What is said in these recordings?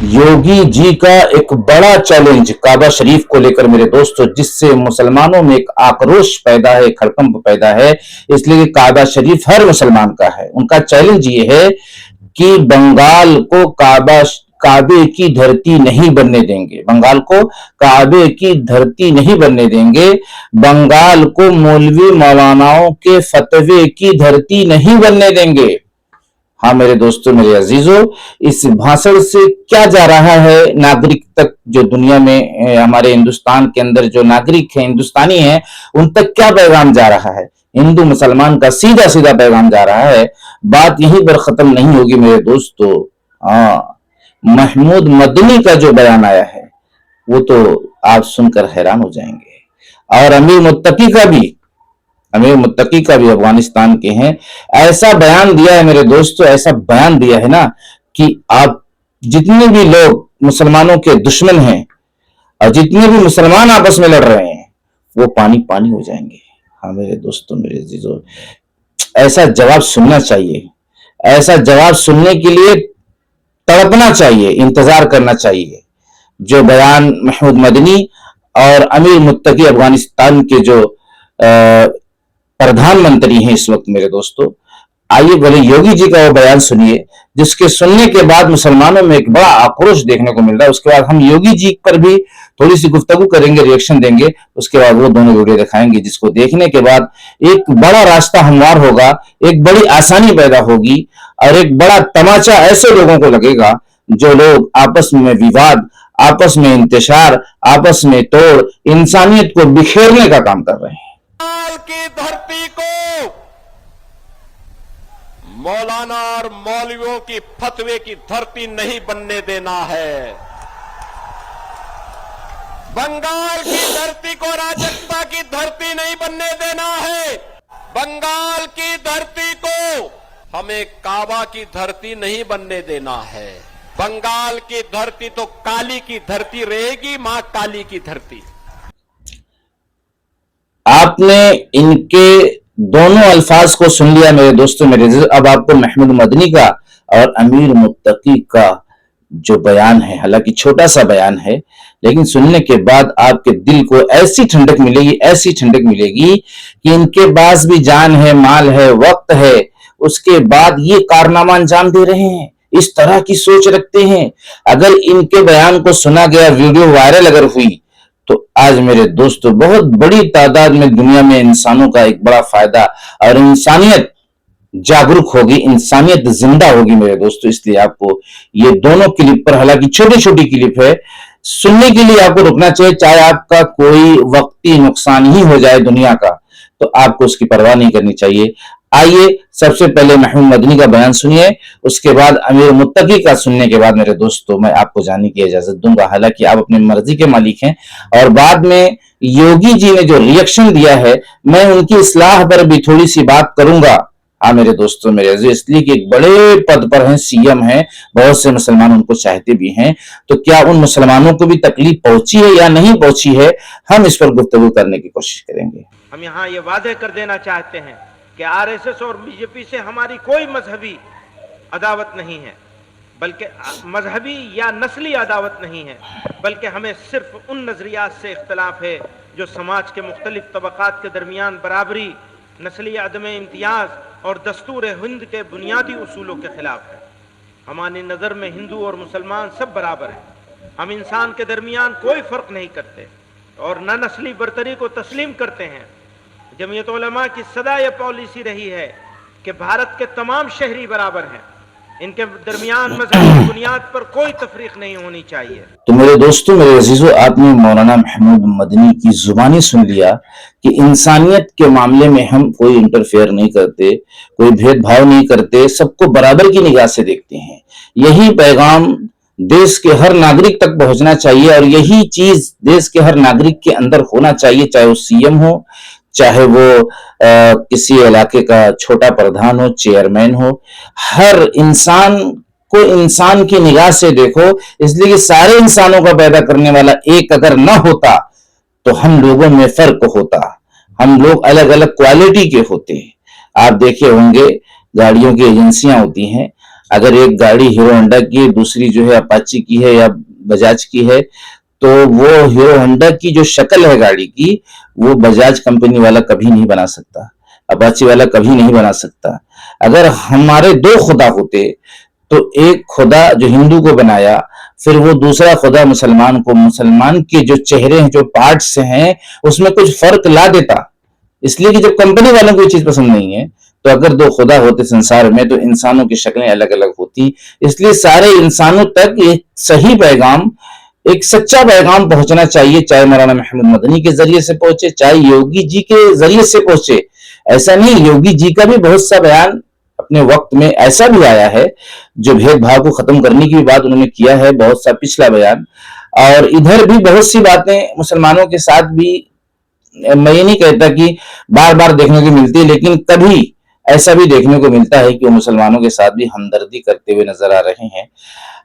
योगी जी का एक बड़ा चैलेंज काबा शरीफ को लेकर मेरे दोस्तों, जिससे मुसलमानों में एक आक्रोश पैदा है, खड़कंप पैदा है। इसलिए काबा शरीफ हर मुसलमान का है। उनका चैलेंज ये है कि बंगाल को काबे की धरती नहीं बनने देंगे। बंगाल को काबे की धरती नहीं बनने देंगे। बंगाल को मौलवी मौलानाओं के फतवे की धरती नहीं बनने देंगे। हाँ मेरे दोस्तों, मेरे अजीजों, इस भाषण से क्या जा रहा है नागरिक तक, जो दुनिया में हमारे हिंदुस्तान के अंदर जो नागरिक हैं, हिंदुस्तानी हैं, उन तक क्या पैगाम जा रहा है? हिंदू मुसलमान का सीधा सीधा पैगाम जा रहा है। बात यहीं पर खत्म नहीं होगी मेरे दोस्तों। महमूद मदनी का जो बयान आया है वो तो आप सुनकर हैरान हो जाएंगे। और अमीर मुत्तकी का भी अफगानिस्तान के हैं, ऐसा बयान दिया है मेरे दोस्तों, ऐसा बयान दिया है ना कि आप जितने भी लोग मुसलमानों के दुश्मन हैं और जितने भी मुसलमान आपस में लड़ रहे हैं वो पानी पानी हो जाएंगे। हाँ मेरे दोस्तों, मेरे अजीजों, ऐसा जवाब सुनना चाहिए। ऐसा जवाब सुनने के लिए तड़पना चाहिए, इंतजार करना चाहिए। जो बयान महमूद मदनी और अमीर मुत्तकी अफगानिस्तान के जो प्रधानमंत्री हैं इस वक्त मेरे दोस्तों, आइए बोले योगी जी का वो बयान सुनिए, जिसके सुनने के बाद मुसलमानों में एक बड़ा आक्रोश देखने को मिल रहा है। उसके बाद हम योगी जी पर भी थोड़ी सी गुफ्तगू करेंगे, रिएक्शन देंगे। उसके बाद वो दोनों वीडियो दिखाएंगे, जिसको देखने के बाद एक बड़ा रास्ता हमवार होगा, एक बड़ी आसानी पैदा होगी और एक बड़ा तमाचा ऐसे लोगों को लगेगा जो लोग आपस में विवाद, आपस में इंतशार, आपस में तोड़, इंसानियत को बिखेरने का काम कर रहे हैं। की धरती को मौलाना और मौलवियों की फतवे की धरती नहीं बनने देना है। बंगाल की धरती को राजकता की धरती नहीं बनने देना है। बंगाल की धरती को हमें काबा की धरती नहीं बनने देना है। बंगाल की धरती तो काली की धरती रहेगी, मां काली की धरती। आपने इनके दोनों अल्फाज को सुन लिया मेरे दोस्तों, मेरे। अब आपको महमूद मदनी का और अमीर मुत्तकी का जो बयान है, हालांकि छोटा सा बयान है, लेकिन सुनने के बाद आपके दिल को ऐसी ठंडक मिलेगी, ऐसी ठंडक मिलेगी कि इनके पास भी जान है, माल है, वक्त है, उसके बाद ये कारनामा अंजाम दे रहे हैं, इस तरह की सोच रखते हैं। अगर इनके बयान को सुना गया, वीडियो वायरल अगर हुई, तो आज मेरे दोस्तों बहुत बड़ी तादाद में दुनिया में इंसानों का एक बड़ा फायदा और इंसानियत जागरूक होगी, इंसानियत जिंदा होगी मेरे दोस्तों। इसलिए आपको ये दोनों क्लिप पर, हालांकि छोटी छोटी क्लिप है, सुनने के लिए आपको रुकना चाहिए। चाहे आपका कोई वक्ती नुकसान ही हो जाए दुनिया का, तो आपको उसकी परवाह नहीं करनी चाहिए। आइए सबसे पहले महमूद मदनी का बयान सुनिए, उसके बाद अमीर मुत्तकी का सुनने के बाद मेरे दोस्तों मैं आपको जाने की इजाजत दूंगा। हालांकि आप अपनी मर्जी के मालिक हैं। और बाद में योगी जी ने जो रिएक्शन दिया है, मैं उनकी इस्लाह पर भी थोड़ी सी बात करूंगा। हाँ मेरे दोस्तों, मेरे अजीज, इसलिए कि एक बड़े पद पर हैं, सीएम हैं, बहुत से मुसलमान उनको चाहते भी हैं। तो क्या उन मुसलमानों को भी तकलीफ पहुंची है या नहीं पहुंची है, हम इस पर गुफ्तगू करने की कोशिश करेंगे। हम यहाँ ये वादे कर देना चाहते हैं कि आरएसएस और बीजेपी से हमारी कोई मजहबी अदावत नहीं है, बल्कि मजहबी या नस्ली अदावत नहीं है, बल्कि हमें सिर्फ उन नजरियात से इख्तलाफ है जो समाज के मुख्तलिफ तबकात के दरमियान बराबरी, नस्ली अदम इम्तियाज और दस्तूर हिंद के बुनियादी उसूलों के खिलाफ है। हमारी नज़र में हिंदू और मुसलमान सब बराबर हैं। हम इंसान के दरमियान कोई फ़र्क नहीं करते और न नस्ली बरतरी को तस्लीम करते हैं। जमीयत उलमा की सदा यह पॉलिसी रही है कि भारत के तमाम शहरी बराबर हैं, इनके दरमियान मजहबी बुनियाद पर कोई तफरीक नहीं होनी चाहिए। तो मेरे दोस्तों, मेरे अजीजों, आपने मौलाना महमूद मदनी की जुबानी सुन लिया कि इंसानियत के मामले में हम कोई इंटरफेयर नहीं करते, कोई भेदभाव नहीं करते, सबको बराबर की निगाह से देखते हैं। यही पैगाम देश के हर नागरिक तक पहुंचना चाहिए और यही चीज देश के हर नागरिक के अंदर होना चाहिए, चाहे वो सीएम हो, चाहे वो किसी इलाके का छोटा प्रधान हो, चेयरमैन हो। हर इंसान को इंसान की निगाह से देखो, इसलिए कि सारे इंसानों का पैदा करने वाला एक अगर ना होता तो हम लोगों में फर्क होता, हम लोग अलग अलग क्वालिटी के होते। आप देखे होंगे गाड़ियों की एजेंसियां होती हैं, अगर एक गाड़ी हीरो होंडा की है, दूसरी जो है अपाची की है या बजाज की है, तो वो हीरो होंडा की जो शक्ल है गाड़ी की, वो बजाज कंपनी वाला कभी नहीं बना सकता, अपाची वाला कभी नहीं बना सकता। अगर हमारे दो खुदा होते तो एक खुदा जो हिंदू को बनाया, फिर वो दूसरा खुदा मुसलमान को, मुसलमान के जो चेहरे हैं, जो पार्ट्स हैं, उसमें कुछ फर्क ला देता। इसलिए कि जब कंपनी वालों को ये चीज पसंद नहीं है, तो अगर दो खुदा होते संसार में तो इंसानों की शक्लें अलग अलग होती। इसलिए सारे इंसानों तक एक सही पैगाम, एक सच्चा पैगाम पहुंचना चाहिए, चाहे मौलाना महमूद मदनी के जरिए से पहुंचे, चाहे योगी जी के जरिए से पहुंचे। ऐसा नहीं, योगी जी का भी बहुत सा बयान अपने वक्त में ऐसा भी आया है जो भेदभाव को खत्म करने की भी बात उन्होंने किया है, बहुत सा पिछला बयान। और इधर भी बहुत सी बातें मुसलमानों के साथ भी, मैं ये नहीं कहता कि बार बार देखने को मिलती है, लेकिन कभी ऐसा भी देखने को मिलता है कि वो मुसलमानों के साथ भी हमदर्दी करते हुए नजर आ रहे हैं।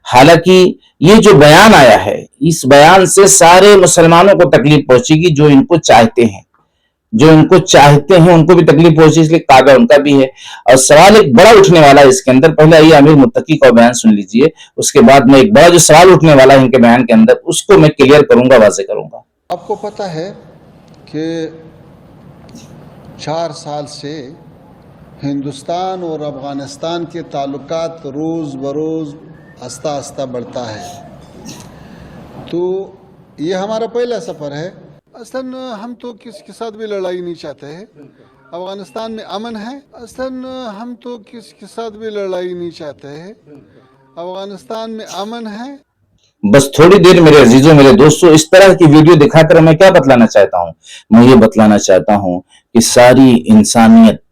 हालांकि ये जो बयान आया है, इस बयान से सारे मुसलमानों को तकलीफ पहुंचेगी, जो इनको चाहते हैं, जो इनको चाहते हैं उनको भी तकलीफ पहुंची, इसलिए काबा उनका भी है। और सवाल एक बड़ा उठने वाला है इसके अंदर। पहले आइए अमीर मुत्तकी का बयान सुन लीजिए, उसके बाद में एक बड़ा जो सवाल उठने वाला है इनके बयान के अंदर, उसको मैं क्लियर करूंगा, वाजे करूंगा। आपको पता है कि 4 साल से हिंदुस्तान और अफ़गानिस्तान के ताल्लुकात रोज़ बरोज़ आस्ता आस्ता बढ़ता है। तो ये हमारा पहला सफ़र है। असन हम तो किसी के साथ भी लड़ाई नहीं चाहते हैं। अफ़गानिस्तान में अमन है। असन हम तो किसी के साथ भी लड़ाई नहीं चाहते हैं। अफ़गानिस्तान में अमन है। बस थोड़ी देर मेरे अजीजों, मेरे दोस्तों, इस तरह की वीडियो दिखाकर मैं क्या बतलाना चाहता हूं? मैं ये बतलाना चाहता हूं कि सारी इंसानियत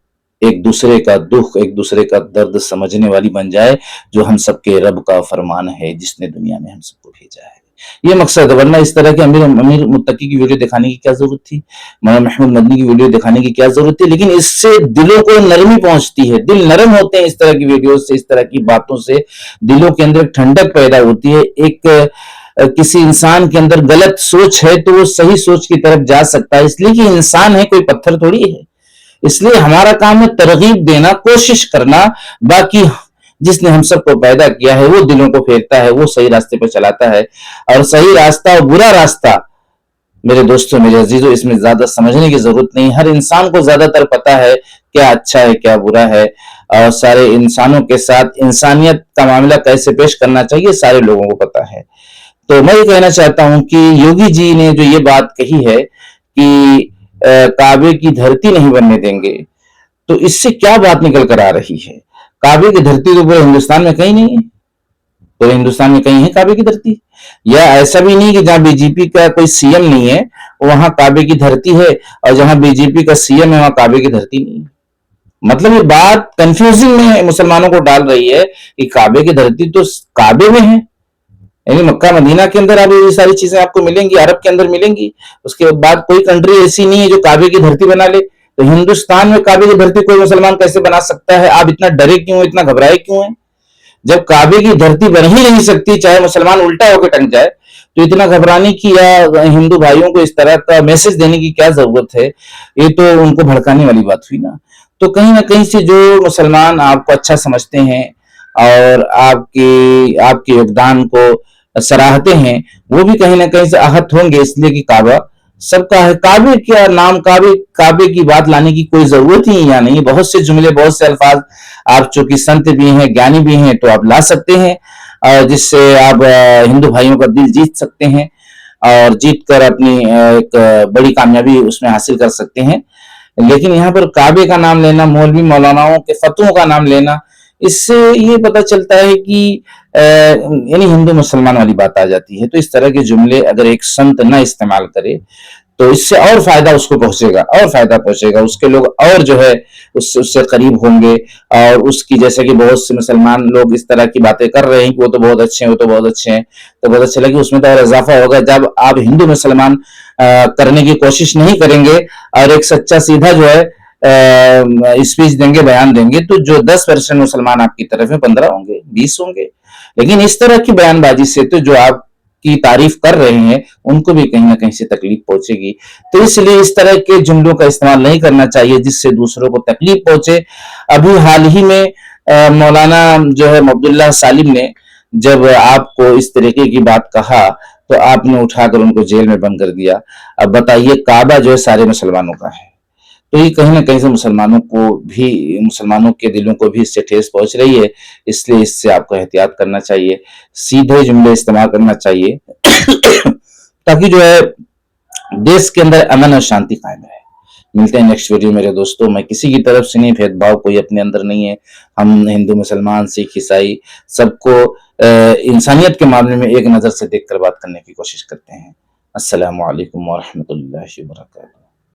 एक दूसरे का दुख, एक दूसरे का दर्द समझने वाली बन जाए, जो हम सबके रब का फरमान है जिसने दुनिया में हम सबको भेजा है। ये मकसद है, वरना इस तरह के अमीर मुत्तकी की वीडियो दिखाने की क्या जरूरत थी, मौलाना महमूद मदनी की वीडियो दिखाने की क्या जरूरत थी। लेकिन इससे दिलों को नरमी पहुंचती है, दिल नरम होते हैं इस तरह की वीडियो से, इस तरह की बातों से दिलों के अंदर ठंडक पैदा होती है। एक किसी इंसान के अंदर गलत सोच है तो वो सही सोच की तरफ जा सकता है, इसलिए कि इंसान है, कोई पत्थर थोड़ी है। इसलिए हमारा काम है तरगीब देना, कोशिश करना। बाकी जिसने हम सबको पैदा किया है वो दिलों को फेरता है, वो सही रास्ते पर चलाता है। और सही रास्ता और बुरा रास्ता, मेरे दोस्तों, मेरे अजीजों, इसमें ज्यादा समझने की जरूरत नहीं। हर इंसान को ज्यादातर पता है क्या अच्छा है, क्या बुरा है, और सारे इंसानों के साथ इंसानियत का मामला कैसे पेश करना चाहिए, सारे लोगों को पता है। तो मैं ये कहना चाहता हूं कि योगी जी ने जो ये बात कही है कि काबे की धरती नहीं बनने देंगे, तो इससे क्या बात निकल कर आ रही है? काबे की धरती तो पूरे हिंदुस्तान में कहीं नहीं है, पूरे हिंदुस्तान में कहीं है काबे की धरती? या ऐसा भी नहीं कि जहां बीजेपी का कोई सीएम नहीं है वहां काबे की धरती है, और जहां बीजेपी का सीएम है वहां काबे की धरती नहीं है। मतलब ये बात कंफ्यूजिंग में मुसलमानों को डाल रही है कि काबे की धरती तो काबे में है, यानी मक्का मदीना के अंदर आप ये सारी चीजें आपको मिलेंगी, अरब के अंदर मिलेंगी। उसके बाद कोई कंट्री ऐसी नहीं है जो काबे की धरती बना ले। तो हिंदुस्तान में काबे की धरती कोई मुसलमान कैसे बना सकता है? आप इतना डरे क्यों, इतना घबराए क्यों हैं? जब काबे की धरती बन ही नहीं सकती, चाहे मुसलमान उल्टा होकर टंग जाए, तो इतना घबराने की या हिंदू भाइयों को इस तरह का मैसेज देने की क्या जरूरत है? ये तो उनको भड़काने वाली बात हुई ना। तो कहीं ना कहीं से जो मुसलमान आपको अच्छा समझते हैं और आपके योगदान को सराहते हैं, वो भी कहीं ना कहीं से आहत होंगे, इसलिए कि काबा सबका है। काबे क्या नाम, काबे की बात लाने की कोई जरूरत ही या नहीं। बहुत से जुमले, बहुत से अल्फाज, आप चूंकि संत भी हैं, ज्ञानी भी हैं, तो आप ला सकते हैं, जिससे आप हिंदू भाइयों का दिल जीत सकते हैं और जीत कर अपनी एक बड़ी कामयाबी उसमें हासिल कर सकते हैं। लेकिन यहाँ पर काबे का नाम लेना, मौलवी मौलानाओं के फतवों का नाम लेना, इससे ये पता चलता है कि यानी हिंदू मुसलमान वाली बात आ जाती है। तो इस तरह के जुमले अगर एक संत ना इस्तेमाल करे तो इससे और फायदा उसको पहुंचेगा, और फायदा पहुंचेगा, उसके लोग और जो है उससे करीब होंगे। और उसकी, जैसे कि बहुत से मुसलमान लोग इस तरह की बातें कर रहे हैं कि वो तो बहुत अच्छे हैं, वो तो बहुत अच्छे हैं, तो बहुत अच्छा लगे, उसमें तो और इजाफा होगा जब आप हिंदू मुसलमान करने की कोशिश नहीं करेंगे और एक सच्चा सीधा जो है स्पीच देंगे, बयान देंगे, तो जो 10% मुसलमान आपकी तरफ है, 15 होंगे, 20 होंगे। लेकिन इस तरह की बयानबाजी से तो जो आपकी तारीफ कर रहे हैं उनको भी कहीं ना कहीं से तकलीफ पहुंचेगी। तो इसलिए इस तरह के जुमलों का इस्तेमाल नहीं करना चाहिए जिससे दूसरों को तकलीफ पहुंचे। अभी हाल ही में मौलाना जो है अब्दुल्लाह सालिम ने जब आपको इस तरीके की बात कहा तो आपने उठाकर उनको जेल में बंद कर दिया। अब बताइए, काबा जो है सारे मुसलमानों का है, तो ये कहीं ना कहीं से मुसलमानों के दिलों को भी इससे ठेस पहुंच रही है। इसलिए इससे आपको एहतियात करना चाहिए, सीधे जुमले इस्तेमाल करना चाहिए ताकि जो है देश के अंदर अमन और शांति कायम रहे। मिलते हैं नेक्स्ट वीडियो मेरे दोस्तों। मैं किसी की तरफ से नहीं, भेदभाव कोई अपने अंदर नहीं है। हम हिंदू मुसलमान सिख ईसाई सबको इंसानियत के मामले में एक नजर से देखकर बात करने की कोशिश करते हैं। अस्सलामु अलैकुम व रहमतुल्लाहि व बरकातहू।